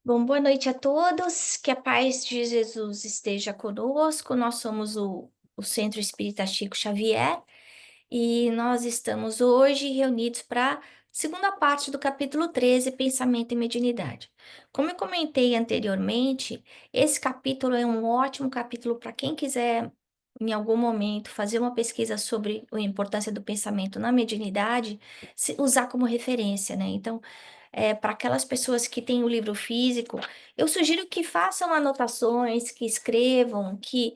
Bom, boa noite a todos, que a paz de Jesus esteja conosco. Nós somos o Centro Espírita Chico Xavier e nós estamos hoje reunidos para a segunda parte do capítulo 13, Pensamento e Mediunidade. Como eu comentei anteriormente, esse capítulo é um ótimo capítulo para quem quiser, em algum momento, fazer uma pesquisa sobre a importância do pensamento na mediunidade, usar como referência, né? Então, para aquelas pessoas que têm o livro físico, eu sugiro que façam anotações, que escrevam, que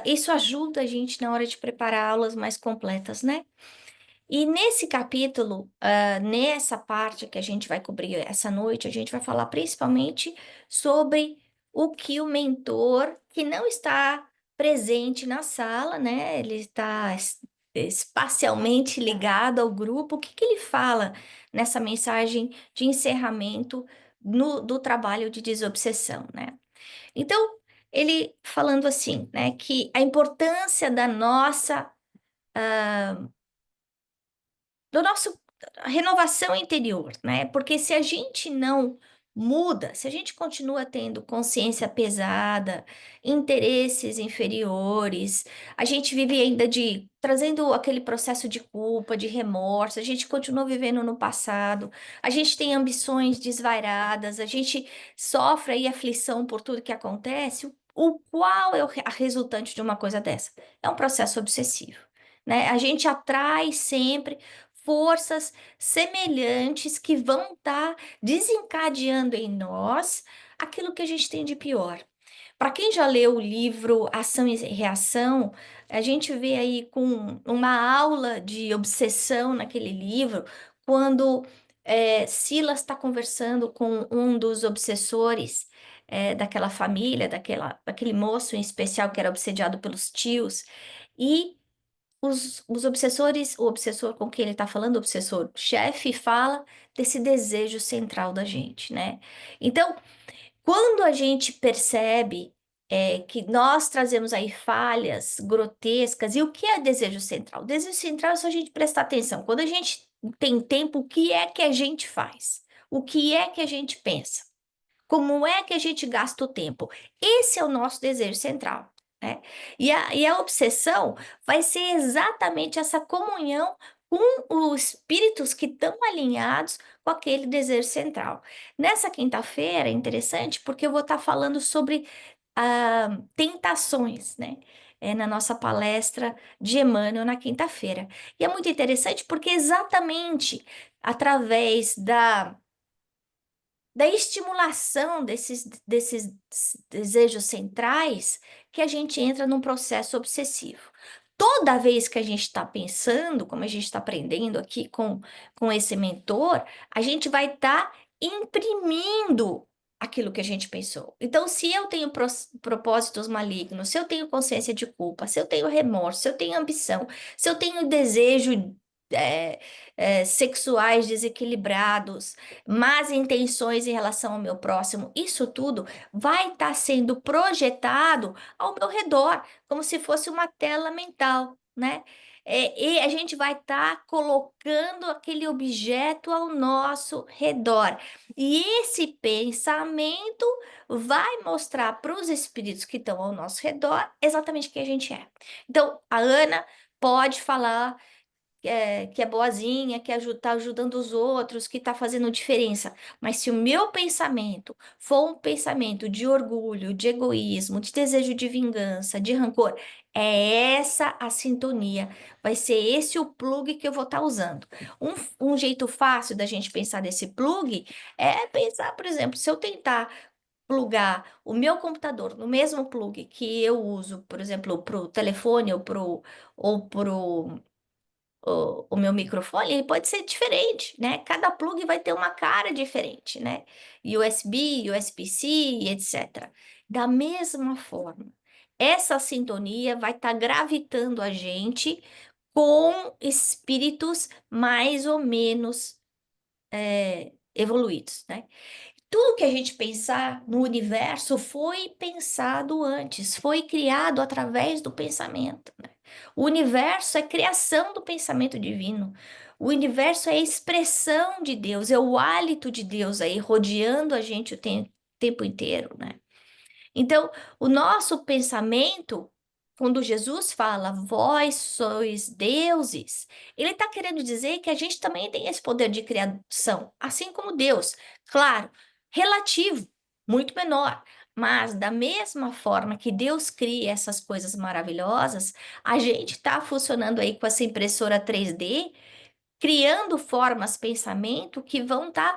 isso ajuda a gente na hora de preparar aulas mais completas, né? E nesse capítulo, nessa parte que a gente vai cobrir essa noite, a gente vai falar principalmente sobre o que o mentor, que não está presente na sala, né? Ele está espacialmente ligado ao grupo, o que que ele fala nessa mensagem de encerramento do trabalho de desobsessão, né? Então, ele falando assim, né, que a importância da nossa do nosso renovação interior, né? Porque se a gente não muda, se a gente continua tendo consciência pesada, interesses inferiores, a gente vive ainda trazendo aquele processo de culpa, de remorso, a gente continua vivendo no passado, a gente tem ambições desvairadas, a gente sofre aí aflição por tudo que acontece. O qual é a resultante de uma coisa dessa? É um processo obsessivo, né? A gente atrai sempre forças semelhantes que vão estar desencadeando em nós aquilo que a gente tem de pior. Para quem já leu o livro Ação e Reação, a gente vê aí com uma aula de obsessão naquele livro, quando Silas está conversando com um dos obsessores daquela família, daquele moço em especial que era obsediado pelos tios, e os obsessores, o obsessor com quem ele está falando, o obsessor-chefe, fala desse desejo central da gente, né? Então, quando a gente percebe que nós trazemos aí falhas grotescas, e o que é desejo central? Desejo central é só a gente prestar atenção. Quando a gente tem tempo, o que é que a gente faz? O que é que a gente pensa? Como é que a gente gasta o tempo? Esse é o nosso desejo central, né? E a obsessão vai ser exatamente essa comunhão com os espíritos que estão alinhados com aquele desejo central. Nessa quinta-feira é interessante porque eu vou estar falando sobre tentações, né? Na nossa palestra de Emmanuel na quinta-feira. E é muito interessante porque exatamente através da estimulação desses desejos centrais que a gente entra num processo obsessivo. Toda vez que a gente está pensando, como a gente está aprendendo aqui com esse mentor, a gente vai estar imprimindo aquilo que a gente pensou. Então, se eu tenho propósitos malignos, se eu tenho consciência de culpa, se eu tenho remorso, se eu tenho ambição, se eu tenho desejo é, sexuais desequilibrados, más intenções em relação ao meu próximo, isso tudo vai estar sendo projetado ao meu redor, como se fosse uma tela mental, né? E a gente vai estar colocando aquele objeto ao nosso redor. E esse pensamento vai mostrar para os espíritos que estão ao nosso redor exatamente quem a gente é. Então, a Ana pode falar que é boazinha, que tá ajudando os outros, que tá fazendo diferença. Mas se o meu pensamento for um pensamento de orgulho, de egoísmo, de desejo de vingança, de rancor, é essa a sintonia. Vai ser esse o plug que eu vou estar usando. Um jeito fácil da gente pensar nesse plug é pensar, por exemplo, se eu tentar plugar o meu computador no mesmo plug que eu uso, por exemplo, para o telefone ou pro o meu microfone, ele pode ser diferente, né? Cada plug vai ter uma cara diferente, né? USB, USB-C, etc. Da mesma forma, essa sintonia vai estar gravitando a gente com espíritos mais ou menos evoluídos, né? Tudo que a gente pensar no universo foi pensado antes, foi criado através do pensamento, né? O universo é criação do pensamento divino. O universo é a expressão de Deus, é o hálito de Deus aí rodeando a gente o tempo inteiro, né? Então, o nosso pensamento, quando Jesus fala, vós sois deuses, ele está querendo dizer que a gente também tem esse poder de criação, assim como Deus. Claro, relativo, muito menor. Mas, da mesma forma que Deus cria essas coisas maravilhosas, a gente está funcionando aí com essa impressora 3D criando formas, pensamento que vão estar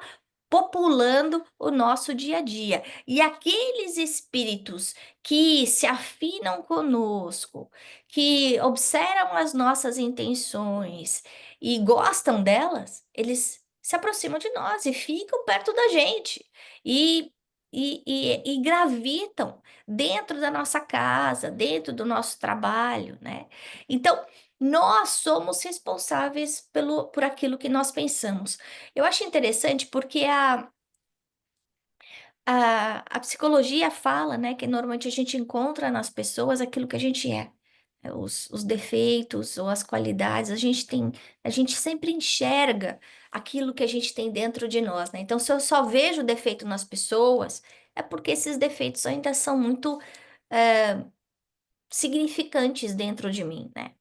populando o nosso dia a dia. E aqueles espíritos que se afinam conosco, que observam as nossas intenções e gostam delas, eles se aproximam de nós e ficam perto da gente e, e gravitam dentro da nossa casa, dentro do nosso trabalho, né? Então, nós somos responsáveis por aquilo que nós pensamos. Eu acho interessante porque a psicologia fala, né, que normalmente a gente encontra nas pessoas aquilo que a gente é. Os defeitos ou as qualidades, a gente sempre enxerga aquilo que a gente tem dentro de nós, né? Então, se eu só vejo defeito nas pessoas, é porque esses defeitos ainda são muito significantes dentro de mim, né?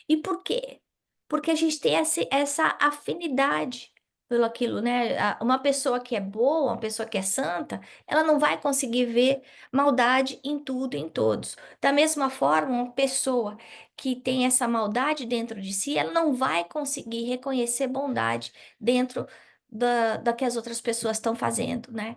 E por quê? Porque a gente tem essa afinidade pelo aquilo, né? Uma pessoa que é boa, uma pessoa que é santa, ela não vai conseguir ver maldade em tudo, em todos. Da mesma forma, uma pessoa que tem essa maldade dentro de si, ela não vai conseguir reconhecer bondade dentro da que as outras pessoas estão fazendo, né?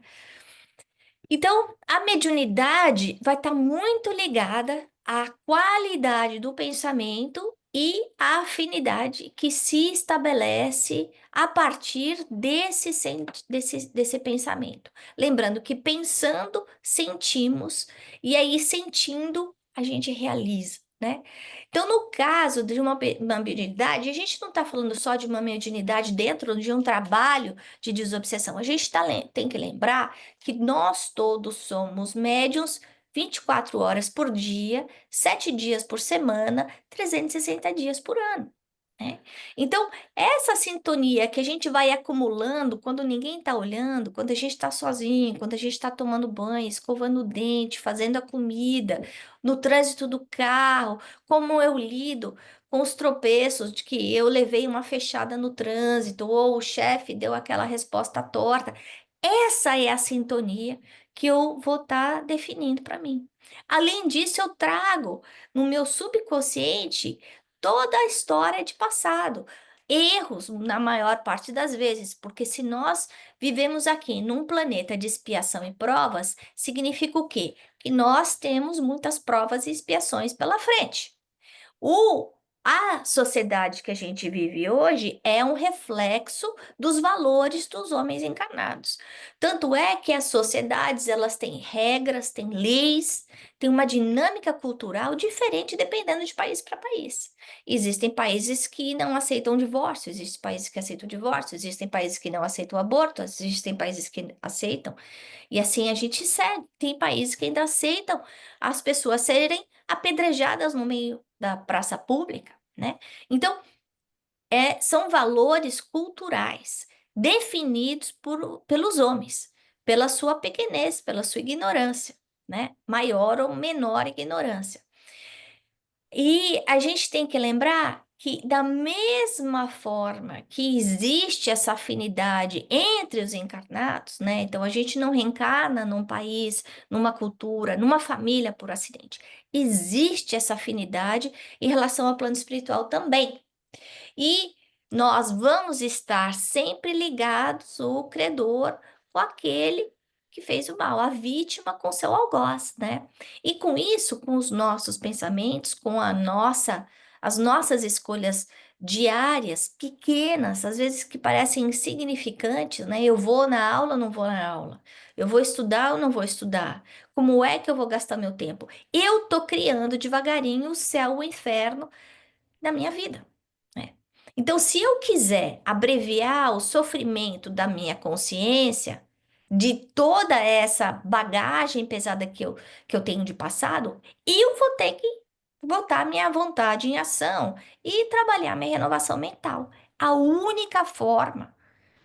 Então, a mediunidade vai estar muito ligada à qualidade do pensamento e à afinidade que se estabelece a partir desse pensamento. Lembrando que pensando, sentimos, e aí sentindo, a gente realiza, né? Então, no caso de uma mediunidade, a gente não está falando só de uma mediunidade dentro de um trabalho de desobsessão. A gente tem que lembrar que nós todos somos médiuns 24 horas por dia, 7 dias por semana, 360 dias por ano, né? Então, essa sintonia que a gente vai acumulando quando ninguém está olhando, quando a gente está sozinho, quando a gente está tomando banho, escovando o dente, fazendo a comida, no trânsito do carro, como eu lido com os tropeços de que eu levei uma fechada no trânsito, ou o chefe deu aquela resposta torta. Essa é a sintonia que eu vou estar definindo para mim. Além disso, eu trago no meu subconsciente toda a história de passado, erros na maior parte das vezes, porque se nós vivemos aqui num planeta de expiação e provas, significa o quê? Que nós temos muitas provas e expiações pela frente. O, a sociedade que a gente vive hoje é um reflexo dos valores dos homens encarnados. Tanto é que as sociedades, elas têm regras, têm leis, têm uma dinâmica cultural diferente dependendo de país para país. Existem países que não aceitam divórcio, existem países que aceitam divórcio, existem países que não aceitam aborto, existem países que aceitam. E assim a gente segue. Tem países que ainda aceitam as pessoas serem apedrejadas no meio da praça pública, né? Então, são valores culturais definidos pelos homens, pela sua pequenez, pela sua ignorância, né? Maior ou menor ignorância. E a gente tem que lembrar que, da mesma forma que existe essa afinidade entre os encarnados, né? Então, a gente não reencarna num país, numa cultura, numa família por acidente. Existe essa afinidade em relação ao plano espiritual também. E nós vamos estar sempre ligados, o credor, com aquele que fez o mal, a vítima com seu algoz, né? E com isso, com os nossos pensamentos, com as nossas escolhas diárias, pequenas, às vezes que parecem insignificantes, né? Eu vou na aula ou não vou na aula? Eu vou estudar ou não vou estudar? Como é que eu vou gastar meu tempo? Eu tô criando devagarinho o céu, o inferno da minha vida, né? Então, se eu quiser abreviar o sofrimento da minha consciência, de toda essa bagagem pesada que eu tenho de passado, eu vou ter que botar minha vontade em ação e trabalhar minha renovação mental. A única forma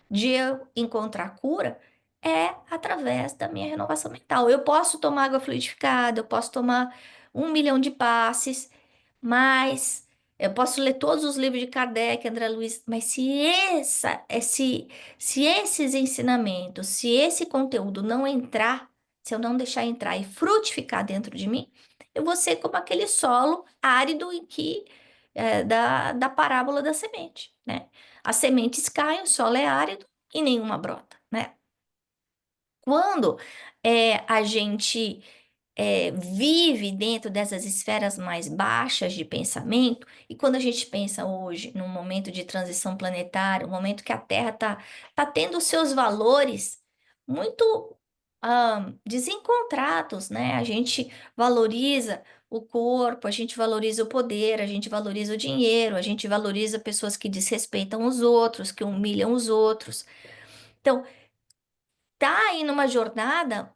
de eu encontrar cura é através da minha renovação mental. Eu posso tomar água fluidificada, eu posso tomar 1 milhão de passes, mas eu posso ler todos os livros de Kardec, André Luiz, mas se esses ensinamentos, se esse conteúdo não entrar, se eu não deixar entrar e frutificar dentro de mim, eu vou ser como aquele solo árido em que da parábola da semente, né? As sementes caem, o solo é árido e nenhuma brota, né? Quando a gente vive dentro dessas esferas mais baixas de pensamento, e quando a gente pensa hoje num momento de transição planetária, um momento que a Terra tá tendo os seus valores muito desencontrados, né? A gente valoriza o corpo, a gente valoriza o poder, a gente valoriza o dinheiro, a gente valoriza pessoas que desrespeitam os outros, que humilham os outros. Então, tá aí numa jornada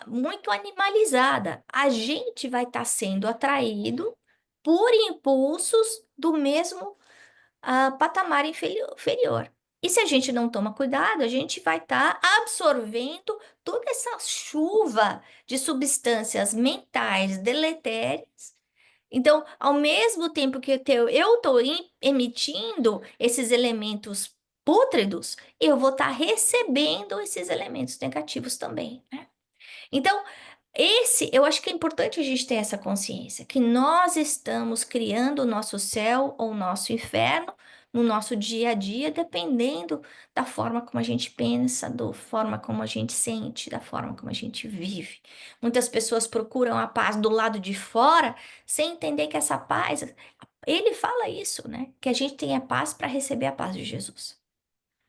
muito animalizada. A gente vai estar sendo atraído por impulsos do mesmo patamar inferior. E se a gente não toma cuidado, a gente vai estar absorvendo toda essa chuva de substâncias mentais deletérias. Então, ao mesmo tempo que eu estou emitindo esses elementos pútridos, eu vou estar recebendo esses elementos negativos também, né? Então, eu acho que é importante a gente ter essa consciência, que nós estamos criando o nosso céu ou o nosso inferno no nosso dia a dia, dependendo da forma como a gente pensa, da forma como a gente sente, da forma como a gente vive. Muitas pessoas procuram a paz do lado de fora, sem entender que essa paz, ele fala isso, né? Que a gente tem a paz para receber a paz de Jesus.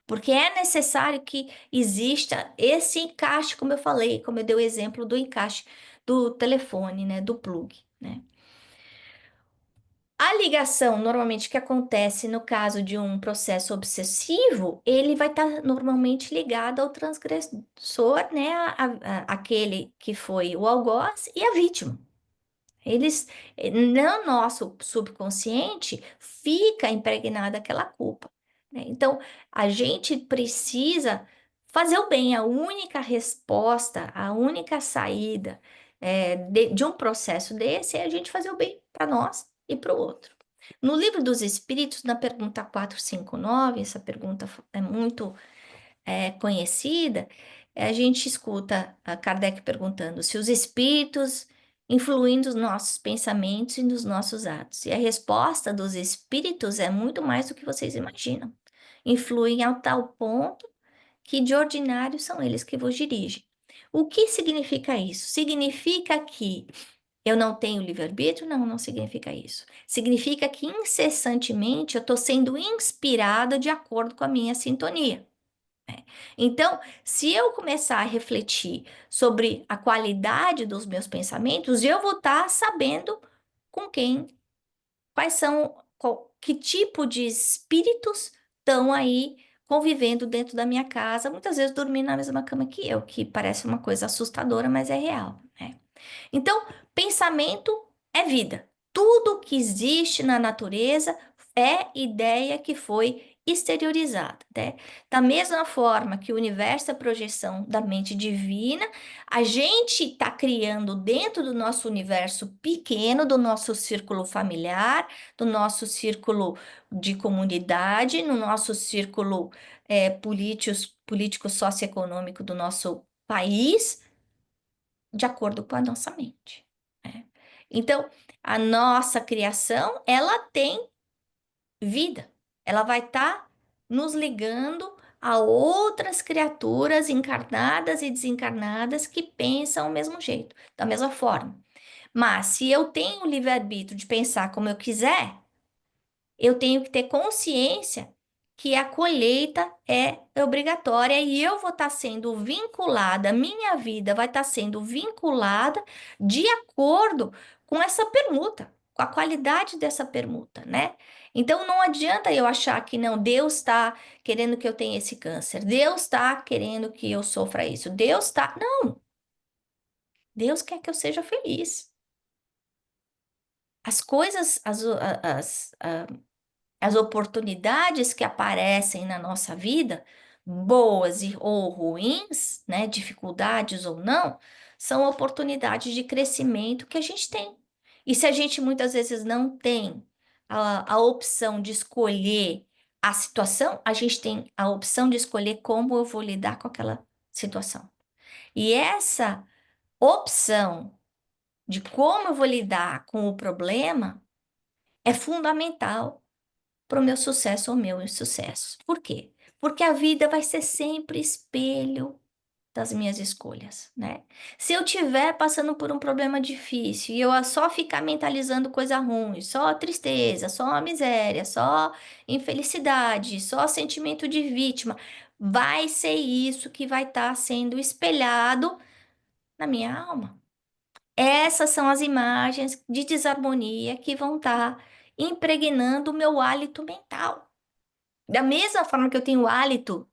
Porque é necessário que exista esse encaixe, como eu falei, como eu dei o exemplo do encaixe do telefone, né, do plug, né? A ligação, normalmente, que acontece no caso de um processo obsessivo, ele vai estar normalmente ligado ao transgressor, né, aquele que foi o algoz e a vítima. Eles, no nosso subconsciente, fica impregnada aquela culpa, né? Então, a gente precisa fazer o bem. A única resposta, a única saída de um processo desse é a gente fazer o bem para nós e para o outro. No livro dos Espíritos, na pergunta 459, essa pergunta é muito conhecida, a gente escuta a Kardec perguntando se os espíritos influem nos nossos pensamentos e nos nossos atos. E a resposta dos espíritos é muito mais do que vocês imaginam. Influem ao tal ponto que de ordinário são eles que vos dirigem. O que significa isso? Significa que eu não tenho livre-arbítrio? Não, não significa isso. Significa que incessantemente eu estou sendo inspirada de acordo com a minha sintonia. Então, se eu começar a refletir sobre a qualidade dos meus pensamentos, eu vou estar sabendo com quem, quais são, que tipo de espíritos estão aí convivendo dentro da minha casa, muitas vezes dormindo na mesma cama que eu, que parece uma coisa assustadora, mas é real, né? Então, pensamento é vida. Tudo que existe na natureza é ideia que foi exteriorizada, né? Da mesma forma que o universo é projeção da mente divina, a gente está criando dentro do nosso universo pequeno, do nosso círculo familiar, do nosso círculo de comunidade, no nosso círculo político socioeconômico do nosso país, de acordo com a nossa mente, né? Então, a nossa criação, ela tem vida. Ela vai estar nos ligando a outras criaturas encarnadas e desencarnadas que pensam do mesmo jeito, da mesma forma. Mas se eu tenho o livre-arbítrio de pensar como eu quiser, eu tenho que ter consciência que a colheita é obrigatória e eu vou estar sendo vinculada, minha vida vai estar sendo vinculada de acordo com essa permuta, com a qualidade dessa permuta, né? Então não adianta eu achar que não, Deus está querendo que eu tenha esse câncer, Deus está querendo que eu sofra isso, Deus está. Não, Deus quer que eu seja feliz. As coisas, As oportunidades que aparecem na nossa vida, boas ou ruins, né, dificuldades ou não, são oportunidades de crescimento que a gente tem. E se a gente muitas vezes não tem a opção de escolher a situação, a gente tem a opção de escolher como eu vou lidar com aquela situação. E essa opção de como eu vou lidar com o problema é fundamental para o meu sucesso ou meu insucesso. Por quê? Porque a vida vai ser sempre espelho das minhas escolhas, né? Se eu estiver passando por um problema difícil e eu só ficar mentalizando coisa ruim, só tristeza, só miséria, só infelicidade, só sentimento de vítima, vai ser isso que vai estar sendo espelhado na minha alma. Essas são as imagens de desarmonia que vão estar impregnando o meu hálito mental. Da mesma forma que eu tenho hálito,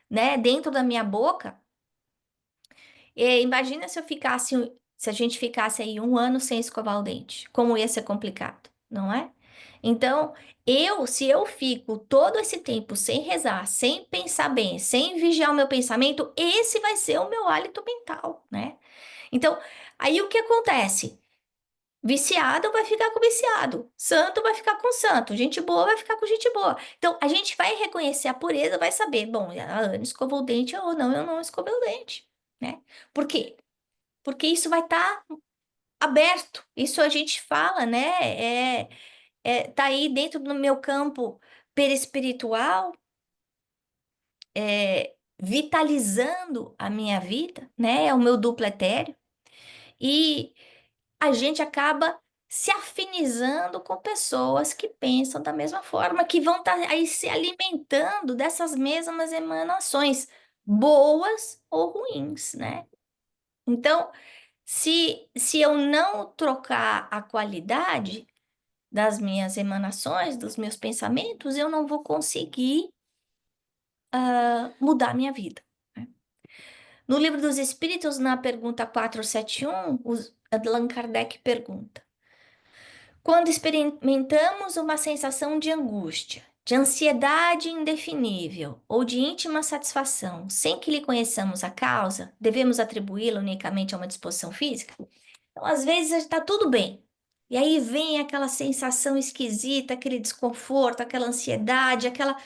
né, dentro da minha boca, imagina se eu ficasse, se a gente ficasse aí um ano sem escovar o dente, como ia ser complicado, não é? Então, se eu fico todo esse tempo sem rezar, sem pensar bem, sem vigiar o meu pensamento, esse vai ser o meu hálito mental, né? Então, aí o que acontece? Viciado vai ficar com viciado, santo vai ficar com santo, gente boa vai ficar com gente boa. Então, a gente vai reconhecer a pureza, vai saber, bom, a Ana escovou o dente ou não, eu não escovei o dente, né? Por quê? Porque isso vai estar aberto, isso a gente fala, né? Tá aí dentro do meu campo perispiritual, vitalizando a minha vida, né? É o meu duplo etéreo. E a gente acaba se afinizando com pessoas que pensam da mesma forma, que vão estar aí se alimentando dessas mesmas emanações, boas ou ruins, né? Então, se eu não trocar a qualidade das minhas emanações, dos meus pensamentos, eu não vou conseguir mudar a minha vida, né? No Livro dos Espíritos, na pergunta 471, Allan Kardec pergunta: quando experimentamos uma sensação de angústia, de ansiedade indefinível ou de íntima satisfação, sem que lhe conheçamos a causa, devemos atribuí-la unicamente a uma disposição física? Então, às vezes, está tudo bem. E aí vem aquela sensação esquisita, aquele desconforto, aquela ansiedade, aquela.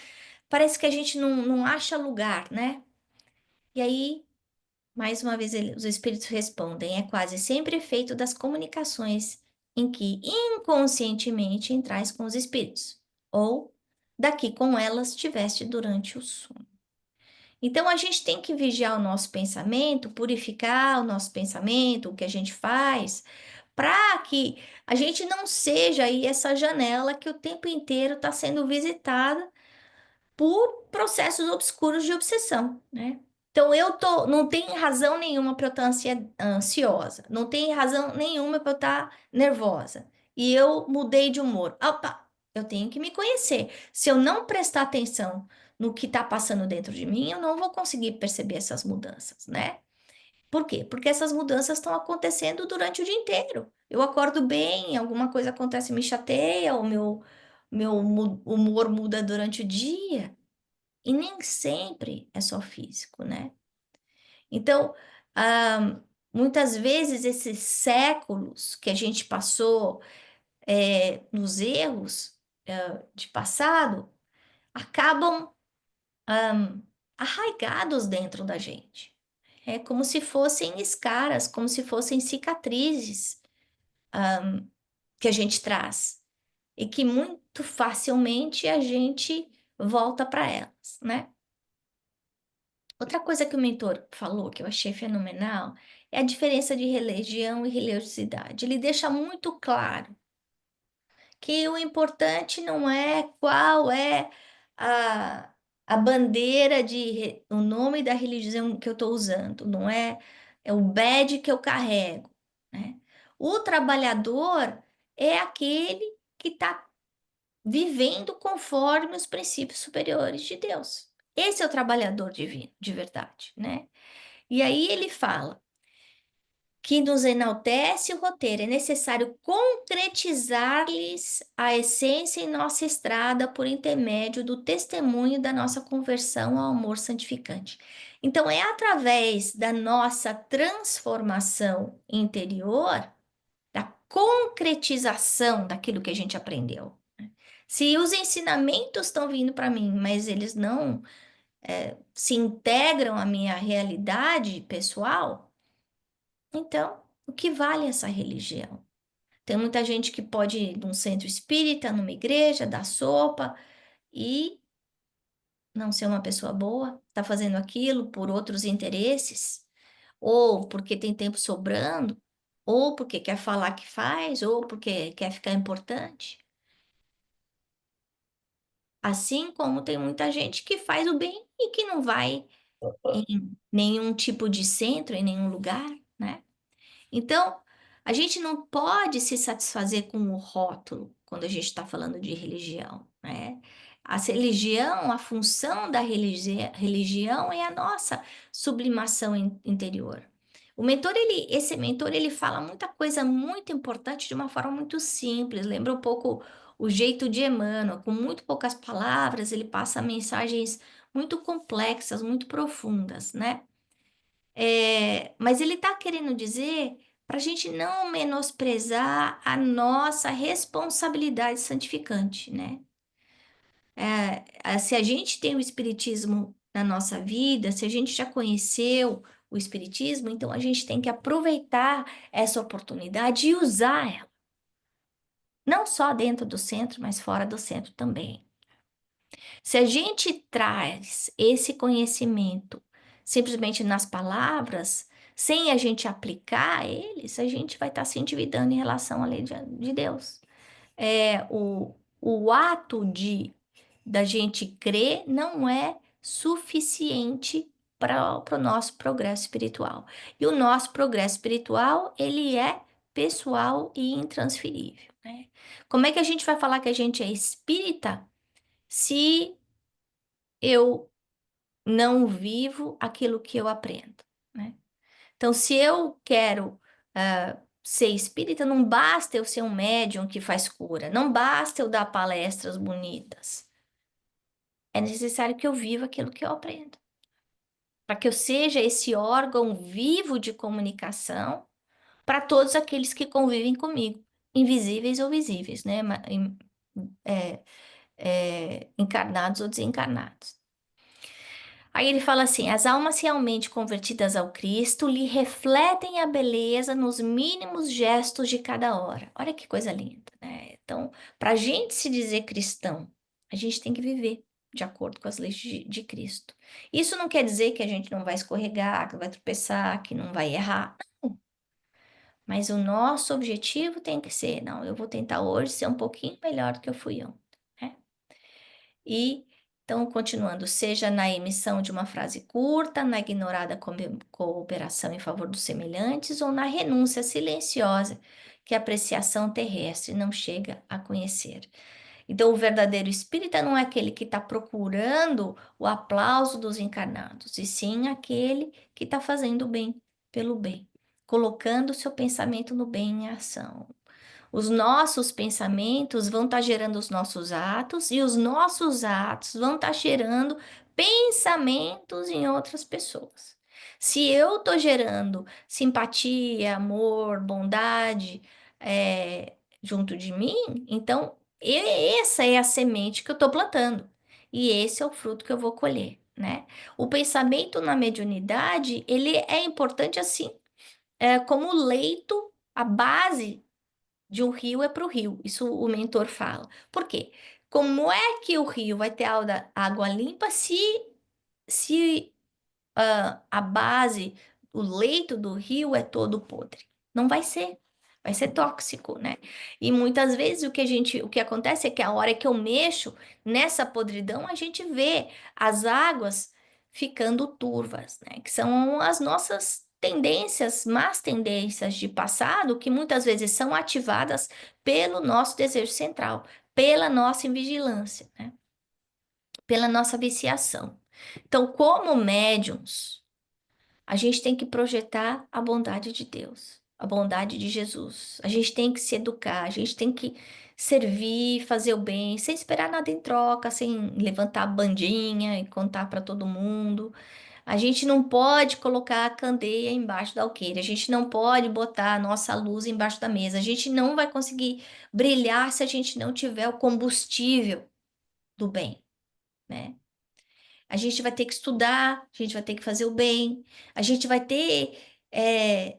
Parece que a gente não acha lugar, né? E aí mais uma vez, os espíritos respondem: é quase sempre efeito das comunicações em que inconscientemente entrais com os espíritos, ou daqui com elas tiveste durante o sono. Então, a gente tem que vigiar o nosso pensamento, purificar o nosso pensamento, o que a gente faz, para que a gente não seja aí essa janela que o tempo inteiro está sendo visitada por processos obscuros de obsessão, né? Então não tem razão nenhuma para eu estar ansiosa, não tem razão nenhuma para eu estar nervosa. E eu mudei de humor. Opa, eu tenho que me conhecer. Se eu não prestar atenção no que está passando dentro de mim, eu não vou conseguir perceber essas mudanças, né? Por quê? Porque essas mudanças estão acontecendo durante o dia inteiro. Eu acordo bem, alguma coisa acontece, me chateia, o meu humor muda durante o dia. E nem sempre é só físico, né? Então, muitas vezes esses séculos que a gente passou nos erros de passado acabam arraigados dentro da gente. É como se fossem escaras, como se fossem cicatrizes que a gente traz e que muito facilmente a gente volta para elas, né? Outra coisa que o mentor falou que eu achei fenomenal é a diferença de religião e religiosidade. Ele deixa muito claro que o importante não é qual é a, a bandeira o nome da religião que eu estou usando, não é o badge que eu carrego, né? O trabalhador é aquele que está vivendo conforme os princípios superiores de Deus. Esse é o trabalhador divino, de verdade, né? E aí ele fala que nos enaltece o roteiro. É necessário concretizar-lhes a essência em nossa estrada por intermédio do testemunho da nossa conversão ao amor santificante. Então, é através da nossa transformação interior, da concretização daquilo que a gente aprendeu. Se os ensinamentos estão vindo para mim, mas eles não se integram à minha realidade pessoal, então, o que vale essa religião? Tem muita gente que pode ir num centro espírita, numa igreja, dar sopa e não ser uma pessoa boa, tá fazendo aquilo por outros interesses, ou porque tem tempo sobrando, ou porque quer falar que faz, ou porque quer ficar importante. Assim como tem muita gente que faz o bem e que não vai em nenhum tipo de centro, em nenhum lugar, né? Então, a gente não pode se satisfazer com o rótulo quando a gente está falando de religião, né? A função da religião é a nossa sublimação interior. Esse mentor, ele fala muita coisa muito importante de uma forma muito simples. Lembra um pouco o jeito de Emmanuel, com muito poucas palavras, ele passa mensagens muito complexas, muito profundas, né? Mas ele está querendo dizer para a gente não menosprezar a nossa responsabilidade santificante, né? Se a gente tem o Espiritismo na nossa vida, se a gente já conheceu o Espiritismo, então a gente tem que aproveitar essa oportunidade e usar ela, não só dentro do centro, mas fora do centro também. Se a gente traz esse conhecimento simplesmente nas palavras, sem a gente aplicar eles, a gente vai estar se endividando em relação à lei de Deus. O ato da gente crer não é suficiente para o nosso progresso espiritual. E o nosso progresso espiritual, ele é pessoal e intransferível, né? Como é que a gente vai falar que a gente é espírita se eu não vivo aquilo que eu aprendo, né? Então, se eu quero ser espírita, não basta eu ser um médium que faz cura, não basta eu dar palestras bonitas. É necessário que eu viva aquilo que eu aprendo, para que eu seja esse órgão vivo de comunicação para todos aqueles que convivem comigo, invisíveis ou visíveis, né? É, encarnados ou desencarnados. Aí ele fala assim: as almas realmente convertidas ao Cristo lhe refletem a beleza nos mínimos gestos de cada hora. Olha que coisa linda, né? Então, para a gente se dizer cristão, a gente tem que viver de acordo com as leis de Cristo. Isso não quer dizer que a gente não vai escorregar, que vai tropeçar, que não vai errar. Não. Mas o nosso objetivo tem que ser: não, eu vou tentar hoje ser um pouquinho melhor do que eu fui ontem, né? E, então, continuando, seja na emissão de uma frase curta, na ignorada cooperação em favor dos semelhantes ou na renúncia silenciosa que a apreciação terrestre não chega a conhecer. Então, o verdadeiro espírita não é aquele que está procurando o aplauso dos encarnados, e sim aquele que está fazendo o bem pelo bem, colocando o seu pensamento no bem em ação. Os nossos pensamentos vão estar gerando os nossos atos e os nossos atos vão estar gerando pensamentos em outras pessoas. Se eu estou gerando simpatia, amor, bondade, junto de mim, então essa é a semente que eu estou plantando e esse é o fruto que eu vou colher, né? O pensamento na mediunidade, ele é importante assim, como o leito, a base de um rio é para o rio. Isso o mentor fala. Por quê? Como é que o rio vai ter água limpa se a base, o leito do rio é todo podre? Não vai ser. Vai ser tóxico, né? E muitas vezes o que acontece é que a hora que eu mexo nessa podridão, a gente vê as águas ficando turvas, né? Que são as nossas tendências, más tendências de passado, que muitas vezes são ativadas pelo nosso desejo central, pela nossa invigilância, né? Pela nossa viciação. Então, como médiums, A gente tem que projetar a bondade de Deus, a bondade de Jesus. A gente tem que se educar, a gente tem que servir, fazer o bem, sem esperar nada em troca, sem levantar a bandinha e contar para todo mundo. A gente não pode colocar a candeia embaixo da alqueire, a gente não pode botar a nossa luz embaixo da mesa, a gente não vai conseguir brilhar se a gente não tiver o combustível do bem, né? A gente vai ter que estudar, a gente vai ter que fazer o bem, a gente vai ter é,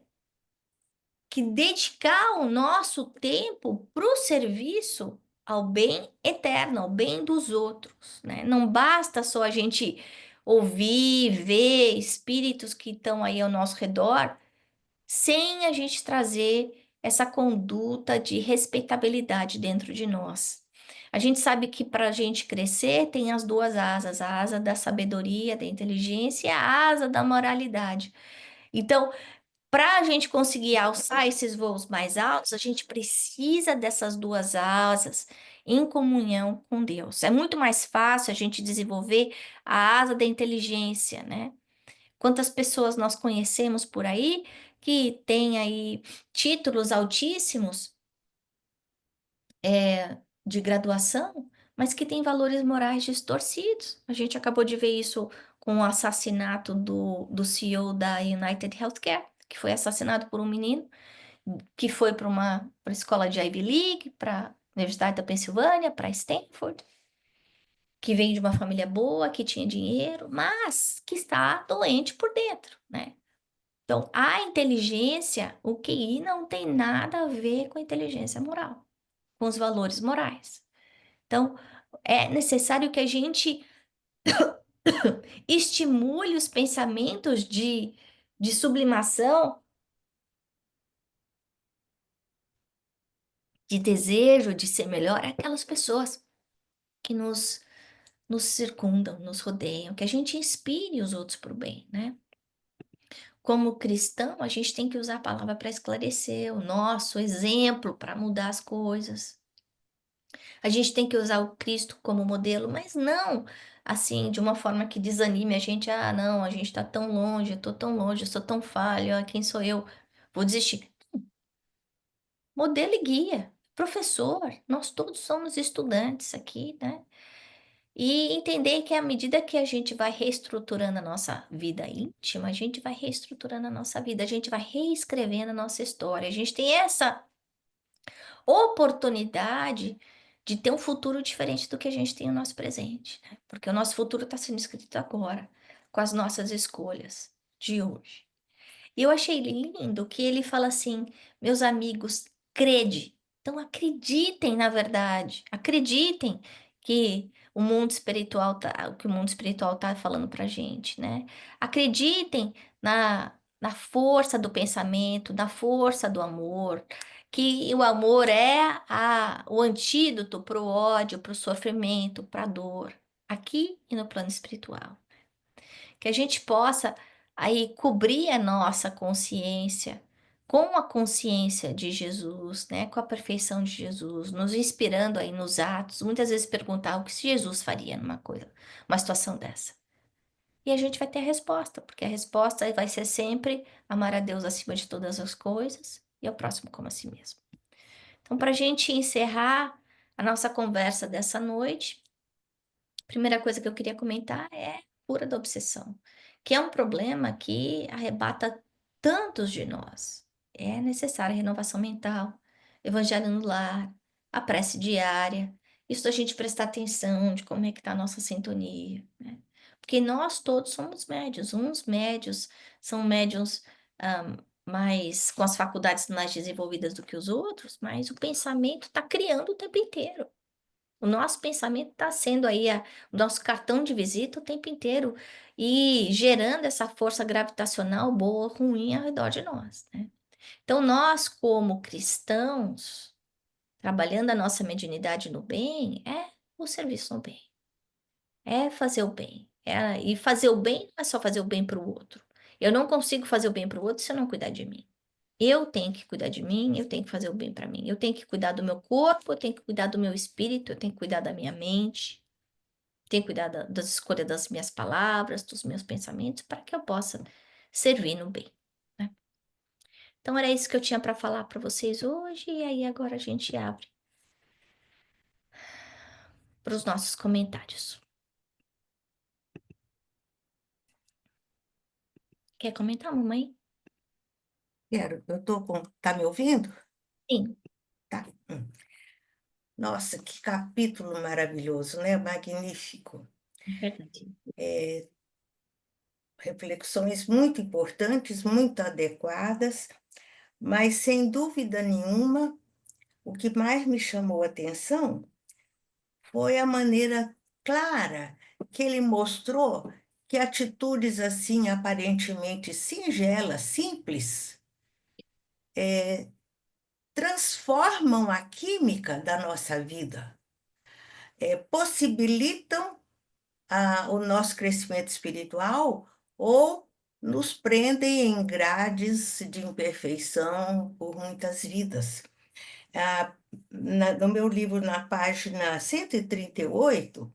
que dedicar o nosso tempo para o serviço ao bem eterno, ao bem dos outros, né? Não basta só a gente ouvir, ver espíritos que estão aí ao nosso redor, sem a gente trazer essa conduta de respeitabilidade dentro de nós. A gente sabe que para a gente crescer tem as duas asas, a asa da sabedoria, da inteligência e a asa da moralidade. Então, para a gente conseguir alçar esses voos mais altos, a gente precisa dessas duas asas em comunhão com Deus. É muito mais fácil a gente desenvolver a asa da inteligência, né? Quantas pessoas nós conhecemos por aí que têm aí títulos altíssimos de graduação, mas que têm valores morais distorcidos. A gente acabou de ver isso com o assassinato do CEO da United Healthcare, que foi assassinado por um menino que foi para uma escola de Ivy League, para a Universidade da Pensilvânia, para Stanford, que vem de uma família boa, que tinha dinheiro, mas que está doente por dentro, né? Então, a inteligência, o QI não tem nada a ver com a inteligência moral, com os valores morais. Então, é necessário que a gente estimule os pensamentos de sublimação, de desejo de ser melhor, aquelas pessoas que nos circundam, nos rodeiam, que a gente inspire os outros para o bem, né? Como cristão, a gente tem que usar a palavra para esclarecer, o nosso exemplo para mudar as coisas. A gente tem que usar o Cristo como modelo, mas não assim, de uma forma que desanime a gente. Ah, não, a gente está tão longe, eu tô tão longe, eu sou tão falho, ah, quem sou eu? Vou desistir. Modelo e guia, professor, nós todos somos estudantes aqui, né? E entender que à medida que a gente vai reestruturando a nossa vida íntima, a gente vai reestruturando a nossa vida, a gente vai reescrevendo a nossa história. A gente tem essa oportunidade de ter um futuro diferente do que a gente tem no nosso presente, né? Porque o nosso futuro está sendo escrito agora, com as nossas escolhas de hoje. E eu achei lindo que ele fala assim: meus amigos, crede. Então acreditem na verdade, acreditem que o mundo espiritual tá, o que o mundo espiritual tá falando pra gente, né? Acreditem na força do pensamento, na força do amor, que o amor é o antídoto para o ódio, para o sofrimento, para a dor, aqui e no plano espiritual. Que a gente possa aí cobrir a nossa consciência com a consciência de Jesus, né, com a perfeição de Jesus, nos inspirando aí nos atos, muitas vezes perguntar o que Jesus faria numa coisa, uma situação dessa. E a gente vai ter a resposta, porque a resposta vai ser sempre amar a Deus acima de todas as coisas e ao próximo como a si mesmo. Então, para a gente encerrar a nossa conversa dessa noite, primeira coisa que eu queria comentar é a cura da obsessão, que é um problema que arrebata tantos de nós. É necessária a renovação mental, evangelho no lar, a prece diária, isso da gente prestar atenção de como é que está a nossa sintonia, né? Porque nós todos somos médios, uns médios são médiums mais com as faculdades mais desenvolvidas do que os outros, mas o pensamento está criando o tempo inteiro. O nosso pensamento está sendo aí o nosso cartão de visita o tempo inteiro e gerando essa força gravitacional boa ou ruim ao redor de nós, né? Então, nós, como cristãos, trabalhando a nossa mediunidade no bem, é o serviço no bem, é fazer o bem. E fazer o bem não é só fazer o bem para o outro. Eu não consigo fazer o bem para o outro se eu não cuidar de mim. Eu tenho que cuidar de mim, eu tenho que fazer o bem para mim. Eu tenho que cuidar do meu corpo, eu tenho que cuidar do meu espírito, eu tenho que cuidar da minha mente, tenho que cuidar das escolhas das minhas palavras, dos meus pensamentos, para que eu possa servindo bem, né. Então era isso que eu tinha para falar para vocês hoje, e aí agora a gente abre para os nossos comentários. Quer comentar, mamãe? Quero, eu tô com tá me ouvindo? Sim, Tá. Nossa, que capítulo maravilhoso, né, magnífico. é verdade. Reflexões muito importantes, muito adequadas, mas sem dúvida nenhuma, o que mais me chamou a atenção foi a maneira clara que ele mostrou que atitudes assim aparentemente singelas, simples, transformam a química da nossa vida, possibilitam o nosso crescimento espiritual ou nos prendem em grades de imperfeição por muitas vidas. Ah, no meu livro, na página 138,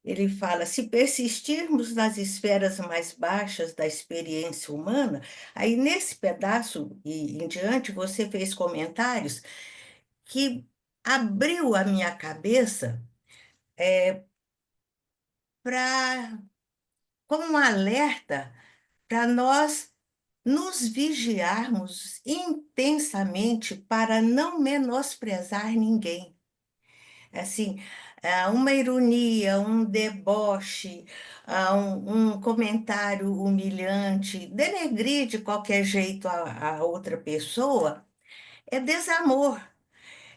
ele fala: se persistirmos nas esferas mais baixas da experiência humana, aí nesse pedaço e em diante você fez comentários que abriu a minha cabeça para como um alerta para nós nos vigiarmos intensamente para não menosprezar ninguém. Assim, uma ironia, um deboche, um comentário humilhante, denegrir de qualquer jeito a outra pessoa, é desamor.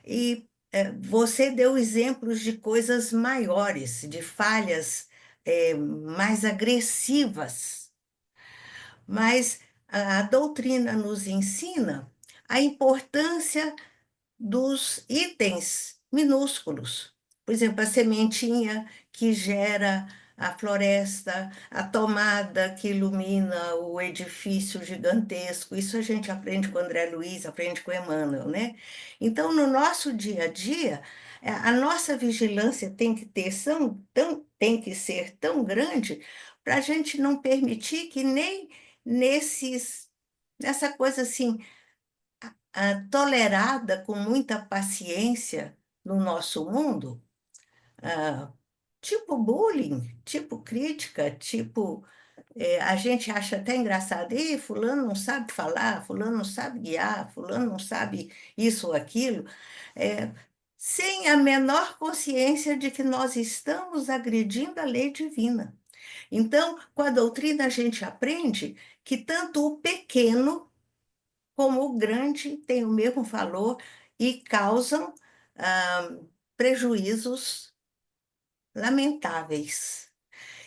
E você deu exemplos de coisas maiores, de falhas mais agressivas, mas a doutrina nos ensina a importância dos itens minúsculos. Por exemplo, a sementinha que gera a floresta, a tomada que ilumina o edifício gigantesco. Isso a gente aprende com André Luiz, aprende com Emmanuel, né? Então, no nosso dia a dia, a nossa vigilância tem que ter tem que ser tão grande para a gente não permitir que nem nessa coisa assim tolerada com muita paciência no nosso mundo, ah, tipo bullying, tipo crítica, tipo. A gente acha até engraçado, e fulano não sabe falar, fulano não sabe guiar, fulano não sabe isso ou aquilo, é, sem a menor consciência de que nós estamos agredindo a lei divina. Então, com a doutrina, a gente aprende que tanto o pequeno como o grande tem o mesmo valor e causam ah, prejuízos lamentáveis.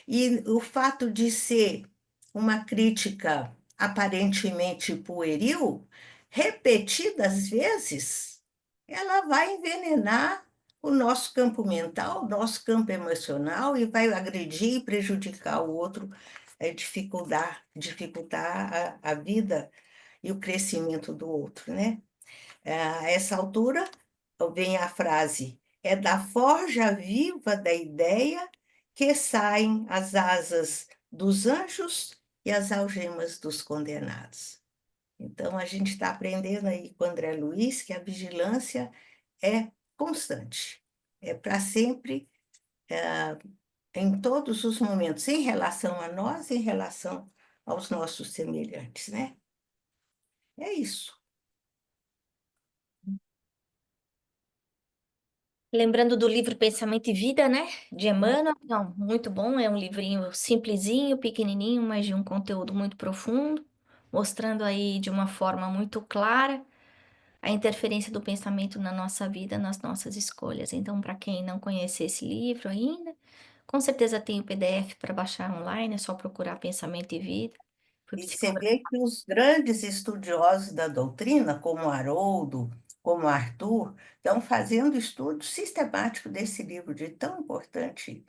E o fato de ser uma crítica aparentemente pueril, repetidas vezes, ela vai envenenar o nosso campo mental, o nosso campo emocional e vai agredir e prejudicar o outro, dificultar a vida e o crescimento do outro, né? A essa altura, vem a frase: é da forja viva da ideia que saem as asas dos anjos e as algemas dos condenados. Então, a gente está aprendendo aí com André Luiz que a vigilância é constante, é para sempre, em todos os momentos, em relação a nós, em relação aos nossos semelhantes, né? É isso. Lembrando do livro Pensamento e Vida, né, de Emmanuel, não, muito bom, é um livrinho simplesinho, pequenininho, mas de um conteúdo muito profundo, mostrando aí de uma forma muito clara a interferência do pensamento na nossa vida, nas nossas escolhas. Então, para quem não conhece esse livro ainda, com certeza tem o PDF para baixar online, é só procurar Pensamento e Vida. Foi E você psicografado. vê que os grandes estudiosos da doutrina, como Haroldo, como Arthur, estão fazendo estudo sistemático desse livro, de tão importante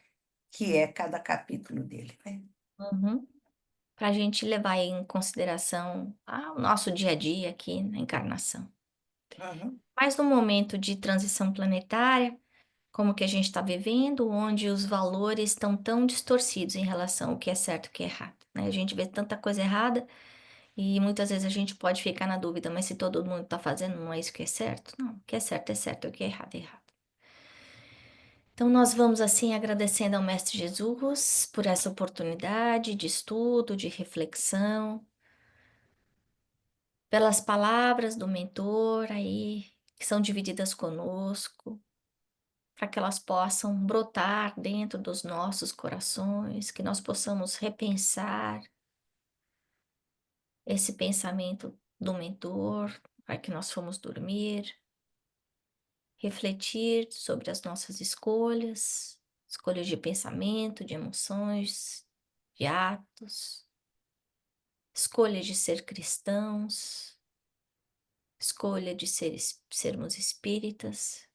que é cada capítulo dele, né? Para a gente levar em consideração o nosso dia a dia aqui na encarnação. Uhum. Mas no momento de transição planetária, como que a gente está vivendo, onde os valores estão tão distorcidos em relação ao que é certo e o que é errado. né? A gente vê tanta coisa errada e muitas vezes a gente pode ficar na dúvida, mas se todo mundo está fazendo, não é isso que é certo? Não, o que é certo, o que é errado é errado. Então, nós vamos assim agradecendo ao Mestre Jesus por essa oportunidade de estudo, de reflexão, pelas palavras do mentor aí, que são divididas conosco, para que elas possam brotar dentro dos nossos corações, que nós possamos repensar esse pensamento do mentor, para que nós fomos dormir, refletir sobre as nossas escolhas, escolhas de pensamento, de emoções, de atos, escolha de ser cristãos, escolha de sermos espíritas,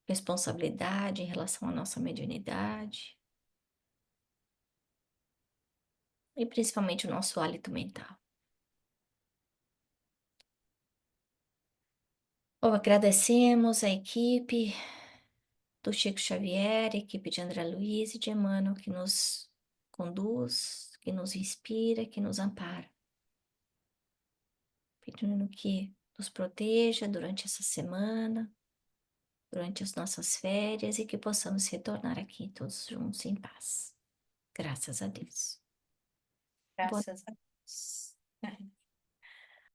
responsabilidade em relação à nossa mediunidade e principalmente o nosso hálito mental. Bom, agradecemos a equipe do Chico Xavier, a equipe de André Luiz e de Emmanuel que nos conduz, que nos inspira, que nos ampara, pedindo que nos proteja durante essa semana, durante as nossas férias e que possamos retornar aqui todos juntos em paz. Graças a Deus. Boa Graças a Deus.